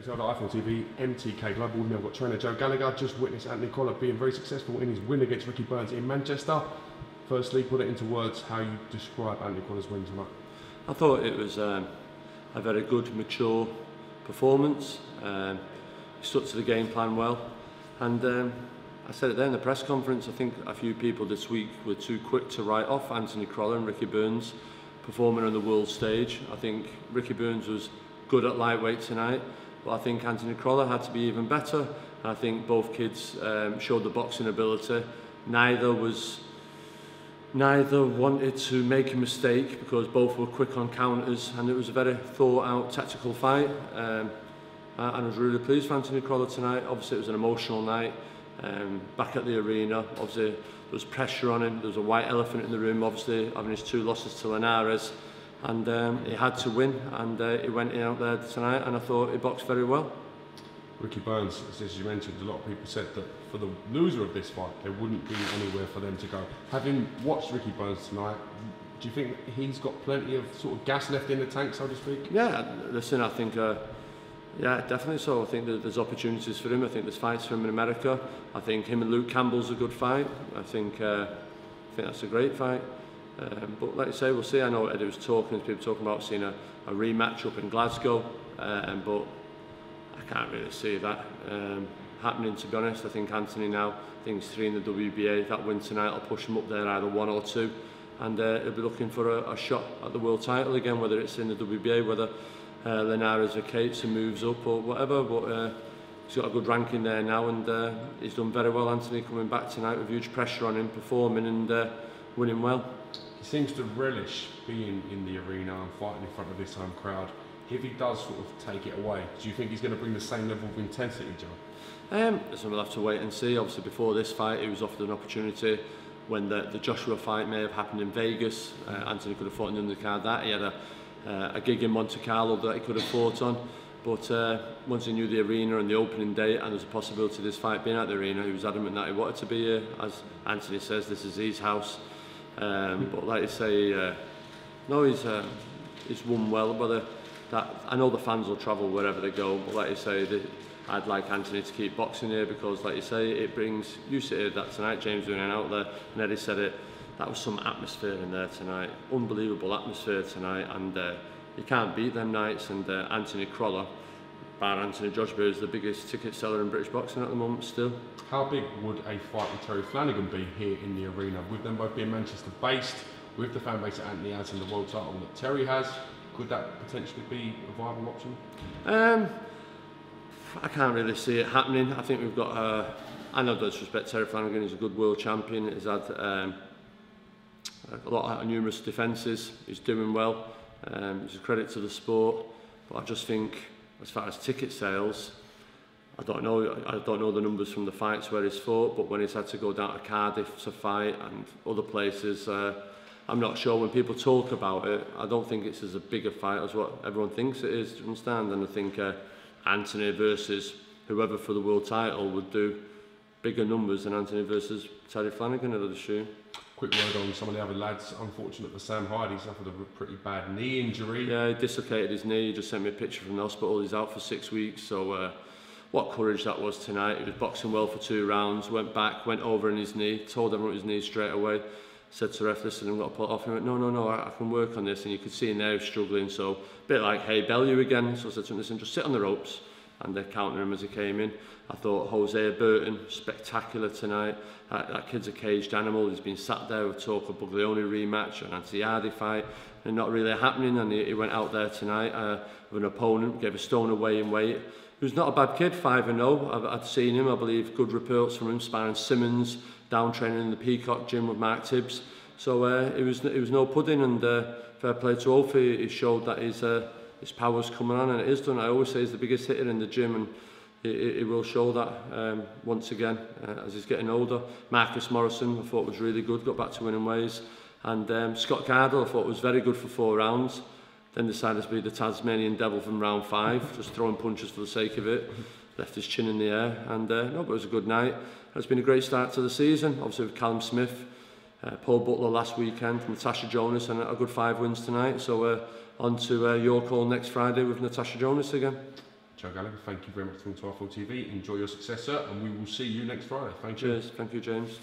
Episode of iPhone TV, MTK Global. With me, I've got trainer Joe Gallagher. Just witnessed Anthony Crolla being very successful in his win against Ricky Burns in Manchester. Firstly, put it into words how you describe Anthony Crolla's win tonight. I thought it was a very good, mature performance. He stuck to the game plan well, and I said it there in the press conference. I think a few people this week were too quick to write off Anthony Crolla and Ricky Burns performing on the world stage. I think Ricky Burns was good at lightweight tonight, but I think Anthony Crolla had to be even better. And I think both kids showed the boxing ability. Neither wanted to make a mistake because both were quick on counters, and it was a very thought-out tactical fight. And I was really pleased for Anthony Crolla tonight. Obviously, it was an emotional night. Back at the arena, obviously there was pressure on him. There was a white elephant in the room, obviously having his 2 losses to Linares, and he had to win, and he went in out there tonight, and I thought he boxed very well. Ricky Burns, as you mentioned, a lot of people said that for the loser of this fight, there wouldn't be anywhere for them to go. Having watched Ricky Burns tonight, do you think he's got plenty of sort of gas left in the tank, so to speak? Yeah, listen, I think, yeah, definitely so. I think that there's opportunities for him. I think there's fights for him in America. I think him and Luke Campbell's a good fight. I think that's a great fight. But like I say, we'll see. I know Eddie was talking, people talking about seeing a rematch up in Glasgow, but I can't really see that happening, to be honest. I think Anthony now, I think he's 3 in the WBA. That win tonight will push him up there, either 1 or 2, and he'll be looking for a shot at the world title again, whether it's in the WBA, whether Linares vacates and moves up or whatever. But he's got a good ranking there now, and he's done very well. Anthony coming back tonight with huge pressure on him, performing and winning well. He seems to relish being in the arena and fighting in front of this home crowd. If he does sort of take it away, do you think he's going to bring the same level of intensity, Joe? So we'll have to wait and see. Obviously, before this fight, he was offered an opportunity when the Joshua fight may have happened in Vegas. Anthony could have fought in the undercard that. He had a gig in Monte Carlo that he could have fought on. But once he knew the arena and the opening date, and there's a possibility of this fight being at the arena, he was adamant that he wanted to be here. As Anthony says, this is his house. But like you say, no, he's won well. Whether that, I know the fans will travel wherever they go, but like you say, I'd like Anthony to keep boxing here because, like you say, it brings. You said that tonight, James doing it out there, and Eddie said it. That was some atmosphere in there tonight, unbelievable atmosphere tonight, and you can't beat them nights. And Anthony Crolla, bar Anthony Joshua, is the biggest ticket seller in British boxing at the moment still. How big would a fight with Terry Flanagan be here in the arena? With them both being Manchester based, with the fan base that Anthony has and the world title that Terry has, could that potentially be a viable option? I can't really see it happening. I think we've got, I know disrespect Terry Flanagan, he's a good world champion, he's had a lot of numerous defences, he's doing well, it's a credit to the sport, but I just think as far as ticket sales, I don't know the numbers from the fights where he's fought, but when he's had to go down to Cardiff to fight and other places, I'm not sure. When people talk about it, I don't think it's as a bigger fight as what everyone thinks it is, do you understand? And I think Anthony versus whoever for the world title would do bigger numbers than Anthony versus Terry Flanagan, I'd assume. Quick word on some of the other lads. Unfortunate for Sam Hyde, he suffered a pretty bad knee injury. Yeah, he dislocated his knee. He just sent me a picture from the hospital. He's out for 6 weeks. So what courage that was tonight. He was boxing well for 2 rounds, went back, went over in his knee, told everyone his knee straight away. Said to the ref, listen, I've got to pull it off. He went, no, I can work on this. And you could see him there struggling. So a bit like, hey, Bellew again. So I said to him, listen, just sit on the ropes. And they're counting him as he came in. I thought Burton, spectacular tonight. That kid's a caged animal. He's been sat there with talk of Buglioni rematch and Anti-Hardy fight, and not really happening. And he went out there tonight with an opponent, gave a stone away in weight. He was not a bad kid, 5-0. I'd seen him, I believe, good reports from him, sparring Simmons, down training in the Peacock gym with Mark Tibbs. So it was no pudding, and fair play to Ophi. He showed that his power's coming on, and it is done. I always say he's the biggest hitter in the gym, and he will show that once again as he's getting older. Marcus Morrison, I thought was really good, got back to winning ways. And Scott Cardle, I thought was very good for 4 rounds. Then decided to be the Tasmanian Devil from round 5, just throwing punches for the sake of it. Left his chin in the air, and no, but it was a good night. It's been a great start to the season, obviously with Callum Smith, Paul Butler last weekend, Natasha Jonas, and a good 5 wins tonight. So on to York Hall next Friday with Natasha Jonas again. Joe Gallagher, thank you very much for coming to R4 TV. Enjoy your success, sir, and we will see you next Friday. Thank you. Cheers. Thank you, James.